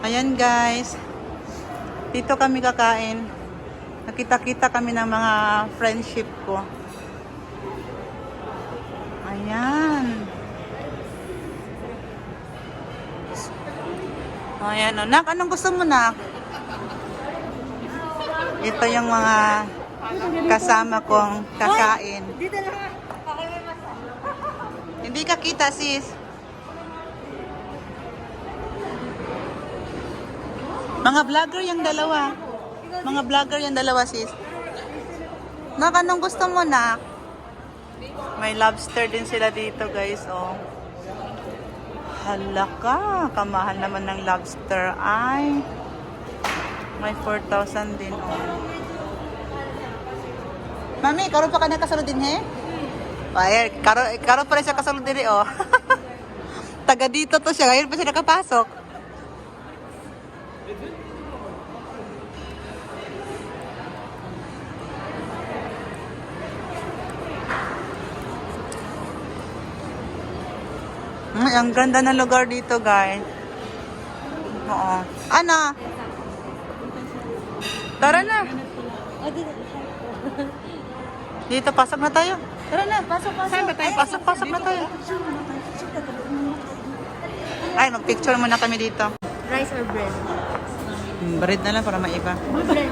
Ayan guys, dito kami kakain. Nakita-kita kami ng mga friendship ko. Ayan. Ayan o. Nak, anong gusto mo, Nak? Ito yung mga kasama kong kakain. Hindi ka kita, sis. Mga vlogger yung dalawa. Mga vlogger yung dalawa, sis. Nak, anong gusto mo, Nak? May lobster din sila dito, guys, oh. Hala ka, kamahal naman ng lobster. Ay, may 4,000 din, oh. Mami, karon pa ka na kasulod din, he? Ay, karon pa rin siya kasulod din, oh. Taga dito to siya, ngayon pa siya nakapasok. Ang ganda ng lugar dito, guys. Oo. Ana? Tara na. Dito, pasok na tayo. Tara na, pasok. Saan ba tayo? Pasok na tayo. Ay, mag-picture muna kami dito. Rice or bread? Bread na lang para maiba. Bread.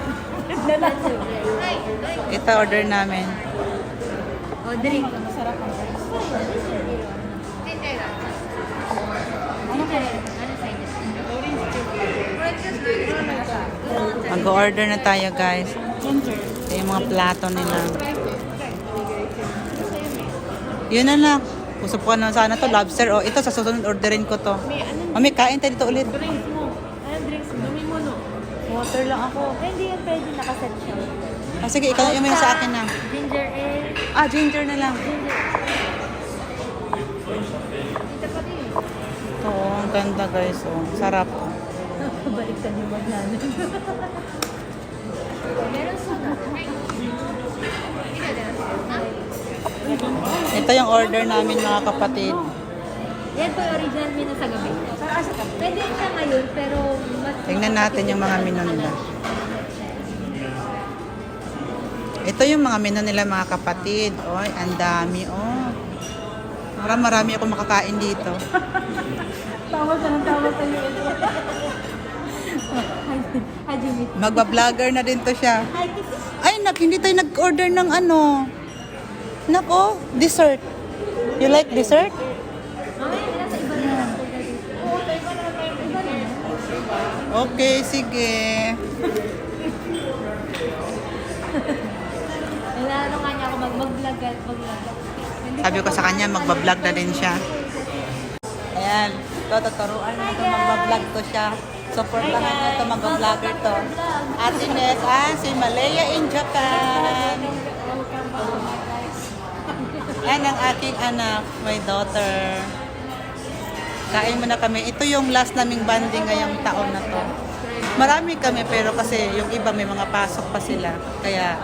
Ito, order namin. O, drink. Masarap ang rice. Ano side? Mag-order na tayo, guys. Ito yung mga plato nila. Yun na lang. Usap ko na sana to, lobster. O, ito sa susunod orderin ko to. Mami, kain tayo dito ulit. Drinks mo. Anong drinks mo? Dumi mo, no? Water lang ako. Hindi yan pwede nakaset siya. Ah, sige, ikaw yung may sa akin na. Ginger ale. Ah, ginger na lang. Dito pa din. Oo, ang ganda, guys. Oh, sarap. Baliktad yung magnanan. Meron soda. Ito yung order namin, mga kapatid. Yan po yung original menu sa gabi. Pwede siya ngayon, pero mas... Tingnan natin yung mga menu nila. Ito yung mga menu nila, mga kapatid. Oy, ang dami, oh. Marami ako makakain dito. Tawa ka ng tawa sa'yo. Hi, Jimmy. Magba-vlogger na din to siya. Ay, hindi tayo nag-order ng ano. Nako, dessert. You like dessert? Okay, sige. Nalalo nga niya ako mag-vlog. Sabi ko sa kanya, magba-vlog na din siya. Ayan, tuturuan na ito, magba-vlog to siya. Supportahan na ito, magba-vlogger to. Ate Nes, si Malaya in Japan. Yan ang aking anak, my daughter. Kain muna kami. Ito yung last naming banding ngayong taon na to. Marami kami pero kasi yung iba may mga pasok pa sila. Kaya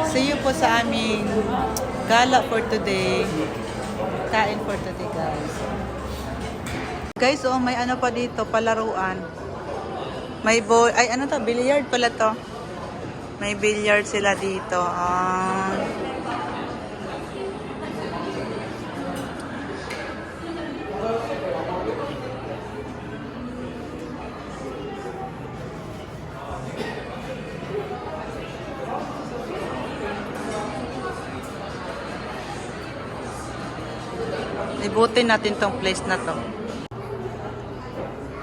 see you po sa aming gala for today. Kain for today, guys. Guys, oh, may ano pa dito, palaruan. May ball, ay ano to, billiard pala to. May billiard sila dito. Ibutin natin tong place na to.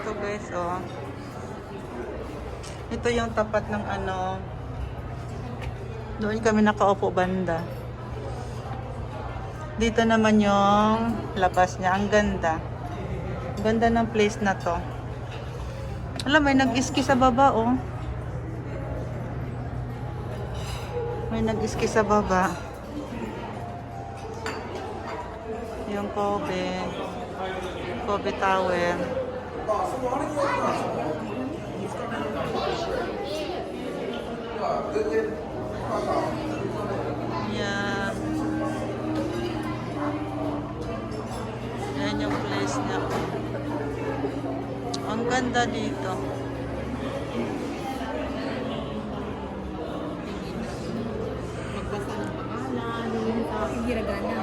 Ito, guys, oh. Ito yung tapat ng ano. Doon kami nakaupo banda. Dito naman yung labas niya. Ang ganda. Ang ganda ng place na to. Alam, may nag-iski sa baba, oh. May nag-iski sa baba. Yung Kobe Tower. Yeah. Yan yung place niya. Ang ganda dito. Magbasa ng pangalan, Hiragana.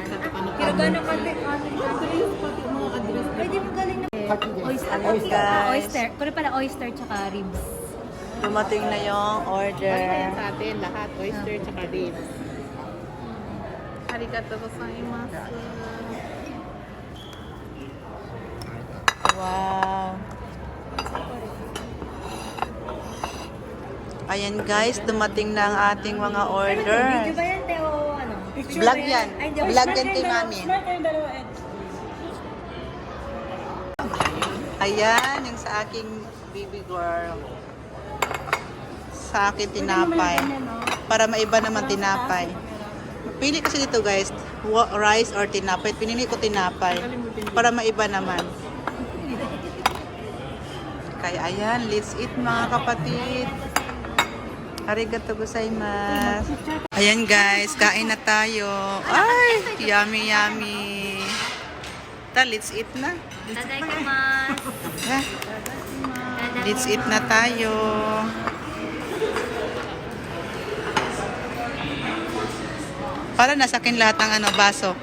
tatapanan ka. Hiragana kasi. Address, pati mga address. Pwede mo galing na. Oyster. Guys. Oyster. Pero pala oyster tsaka ribs. Dumating na yung order. Sa atin, lahat, oyster, tsaka ribs. Arigato gozaimasu. Wow. Ayan guys, dumating na ang ating mga Video orders. ba yan, Teo? Ano? Vlog yan. Ay, hindi. Vlog yan kay Mami. Ayan, yung sa aking baby girl. Sa akin tinapay. Para maiba naman tinapay. Pili kasi dito guys, rice or tinapay. Pinili ko tinapay. Para maiba naman. Kaya ayan, let's eat mga kapatid. Arigato gozaimasu. Ayan guys, kain na tayo. Ay, yummy yummy. Let's eat na. Tadaikimasu. Yeah. Let's eat na tayo. Para nasa akin lahat ng ano, baso.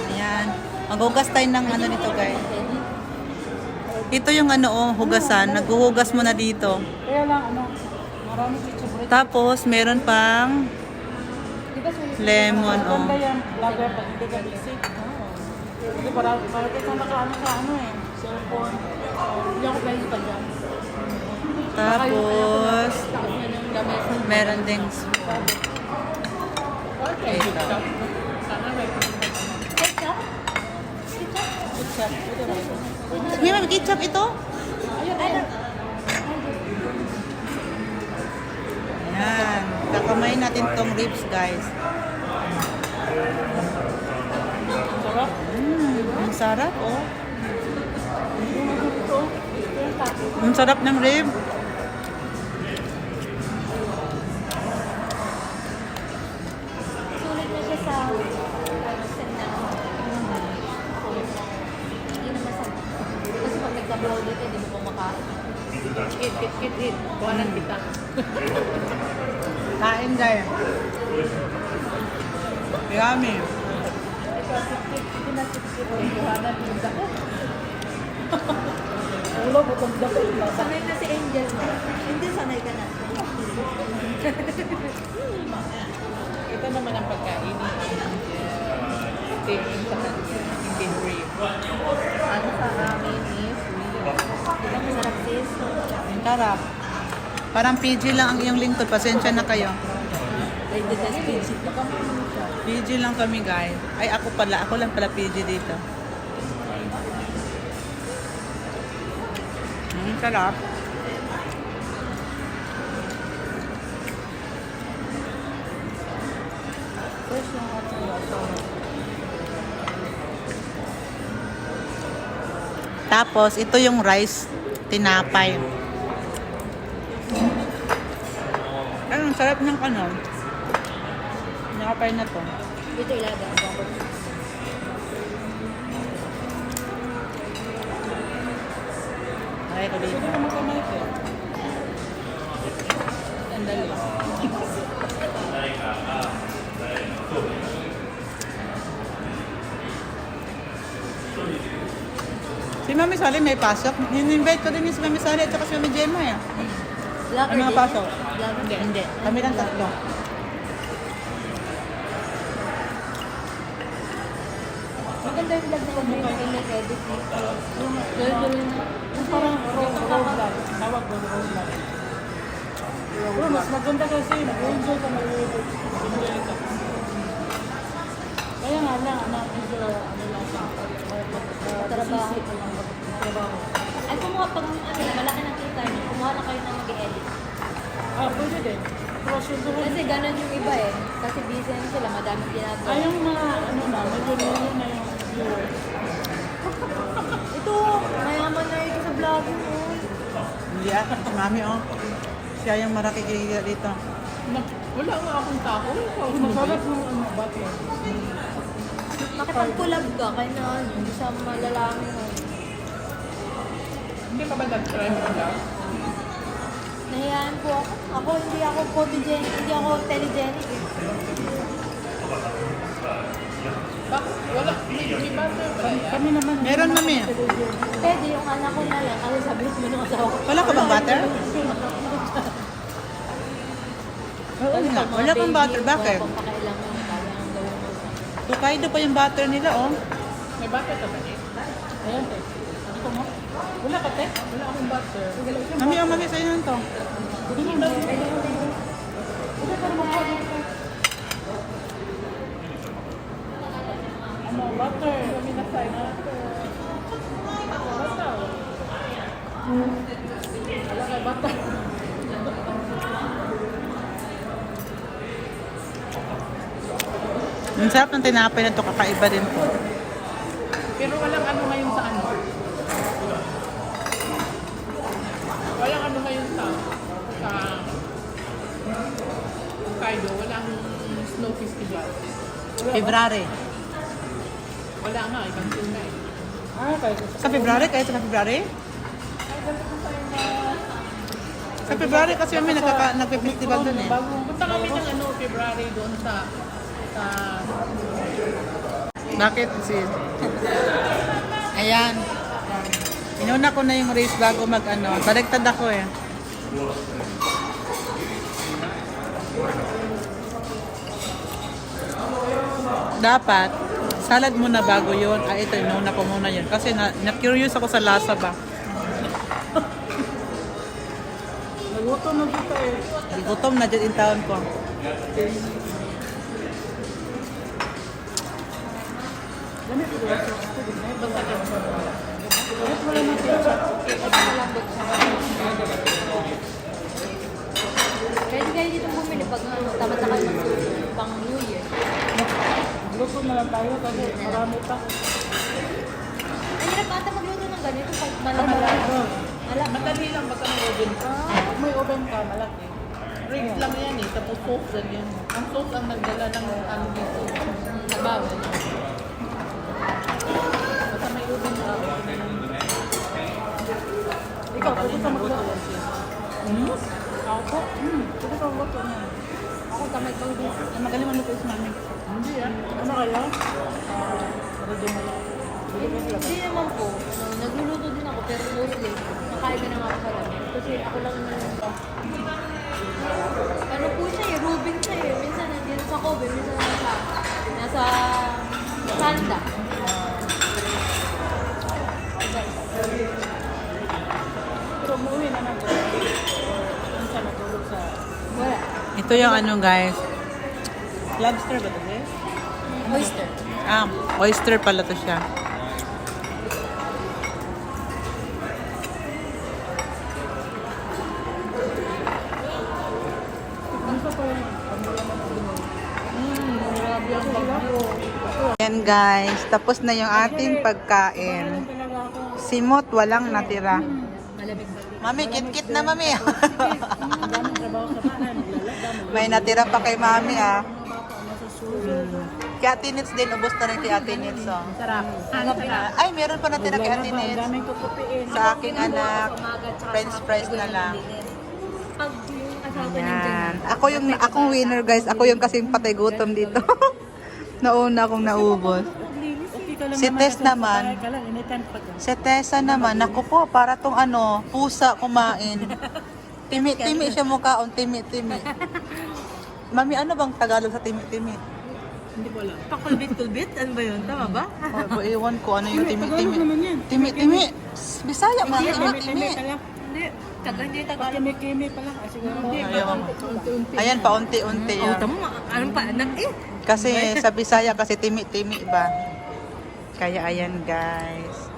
Ayan. Maghugas tayo ng ano nito guys. Ito yung ano oh, hugasan. Naghuhugas mo na dito. Kaya lang, marami chichibret. Tapos meron pang lemon oh. Ganda yan, vlogger pag hindi ka busy. Hindi, para ka nakaano sa ano eh, cellphone. Hindi ako pwede pa dyan. Tapos Tapos na yung lamesa. meron ding Okay. Sana may Ketchup? ketchup. Pwede ba? may ketchup ito? Ayan. Kakamay natin tong ribs guys. Sarap. Ang sarap oh. Ang sarap ng rib. Sulit na siya sa hindi naman sa kasi pag nagsabaw dito, hindi mo kumakain. Eat. Buwanan kita. Kain guys. Yummy. Buwanan kita. Ulo, butong dapat. Sanay na si Angel mo. Angel, sanay ka na. Ito naman ang pagkain ni Taking sa kanya. Hindi rib. Ano sa amin is Di ba masarap sis? Ang sarap. Parang PG lang ang iyong lingkod. Pasensya na kayo. Like the best PG. PG lang kami guys. Ay ako pala. Ako lang pala PG dito. Sarap. Tapos, ito yung rice, tinapay. Ano, ang sarap ng ano. Tinapay na to. Dito ilaga. Ay, ko dito. Sandali. Si Mami Sally may pasok. In-invite ko din si Mami Sally at saka si Mami Gemma eh. Vlogger Ano nga din. pasok? Vlogger. Hindi. Kami lang tatlo. Maganda yung vlog na yung nag-edit nito. Yung parang raw vlog. Tawag ko raw vlog. Pero mas maganda kasi nag-enjoy ka mag-enjoy ka. Kaya nga lang, medyo ano lang sa Trabaho. trabaho. Ay, kumuha pag malaki ng kita niyo, kumuha na kayo ng mag-edit. Pwede din. Prosuduhan. Kasi ganun yung iba eh. Kasi busy na sila, madaming ginagawa. Yung mga ano na, medyo lolo na yung viewers. Ito, mayaman na ito sa vlogging mo. Hindi ah. Si Mami oh. Siya yung marakikita dito. Wala nga akong tao. Masarap yung ano, bati. makipag-collab ka, kaya na ano, hindi siya malalami mo. Hindi pa ba nag-try mo lang? Nahiyaan po ako. Ako, hindi ako photogenic, hindi ako telegenic. Bakit? Wala. May butter ba yan? Kami naman. Meron, mami. Pwede yung anak ko na lang. Ano sabi mo ng asawa ko? Wala ka bang butter? Kasi nga, pag mga wala kang baby, butter, bakit? wala pang pakailangan, kailangan gawin mo. Hokkaido pa yung butter nila, oh. May butter ka ba eh? Ayan, te. Ito mo? Wala ka, te? Wala akong butter. Mami, oh, mami, sa'yo na to. Ano, butter. Kami na side. Butter. Wala ka butter. Ang sarap ng tinapay na to, kakaiba din po. Pero walang ano ngayon sa ano. Walang ano ngayon sa Hokkaido. Walang snow festival. February. Wala nga, i-cancel na eh. Sa February? Kahit sa February? Sa February kasi kami nagpe-festival dun eh. Punta kami ng ano, February doon sa Bakit sis? Ayan. Inuna ko na yung race bago mag-ano. Baliktad ako eh. Dapat, salad muna bago yun. Ah, ito, inuna ko muna yun. Kasi na-curious ako sa lasa ba. Nagutom na dito eh. Gutom na dyan in town ko. Lamit ko lang sa ako din. Kahit wala na ketchup, malambot siya. Kaya dito bumili pag ano, tamad na kayo ng pang New Year. Luto na lang tayo kasi marami pa. Ang hirap ata magluto ng ganito pag malamang. madali lang basta may oven ka. Pag may oven ka, malaki. Rigged lang yan eh, tapos sauce lang yan. Ang sauce ang nagdala ng ano dito. Nabawal. Basta may oven ka. Ikaw, pwede ka magluto. Ako po? Pwede ka magluto na. Ako tamad magluto. Magaling maluto is mami. Hindi ah. Ano kaya? Ready mo lang. Hindi naman po. Nagluluto din ako pero mostly nakain na nga ako sa lamin. Kasi ako lang naman. Ano po siya eh, Rubin siya eh. Minsan nandito sa Kobe, minsan nasa Sanda. Pero umuwi na naman. Kung siya natulog sa... Wala. Ito yung ano guys. Lobster ba ito eh? Oyster. Ah, oyster pala to siya. Grabe ang bagyo. Ayan guys, tapos na yung ating pagkain. Simot, walang natira. Malamig ba? Mami, kit-kit na mami. Ang daming trabaho sa bahay. Naglalagda. May natira pa kay mami ah. Kay Ate Nits din, ubos na rin kay Ate Nits. Oh. Sarap. Ay, meron pa natira kay Ate Ang Nits. daming kukupiin. Sa aking anak, french fries na lang. Pag yung asawa ko nandiyan. Yan. Akong winner guys. Ako yung kasing patay gutom dito. Nauna akong naubos. Okay ka lang Si naman Tess kasi naman. sa bahay ka lang, anytime pa ka. Si Tessa naman, naku po, para tong ano, pusa kumain. Timi-timi siya mukha, timi-timi. Mami, ano bang Tagalog sa timi-timi? Hindi ko alam. Pakulbit-kulbit? Ano ba yun? Tama ba? Oh, iwan ko ano yung Tagalog timi-timi. naman yan. Timi-timi. Bisaya man, Timi-timi timi-timi. pala. Hindi. Hindi tagal. Kimi-kimi pala. Siguro. Ayaw. Ayan, paunti-unti Oh, yun. tamo, anong pa anak eh? Kasi sa Bisaya kasi timi-timi ba? Kaya ayan guys.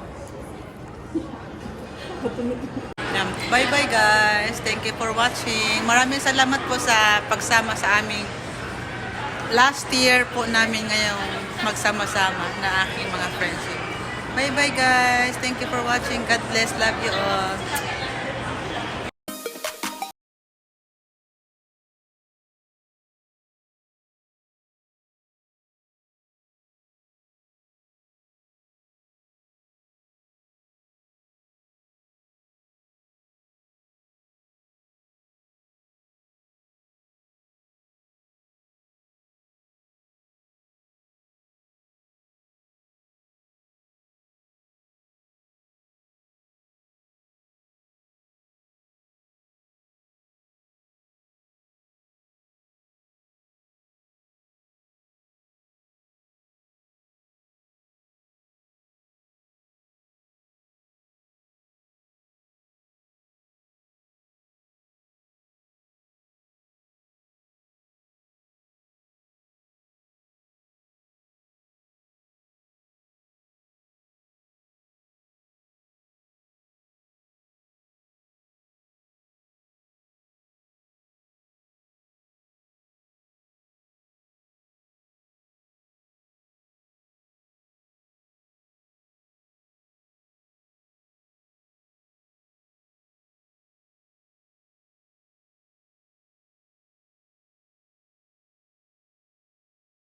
Bye-bye guys. Thank you for watching. Maraming salamat po sa pagsama sa aming last year po namin ngayong magsama-sama na aking mga friendship. Bye-bye guys. Thank you for watching. God bless. Love you all.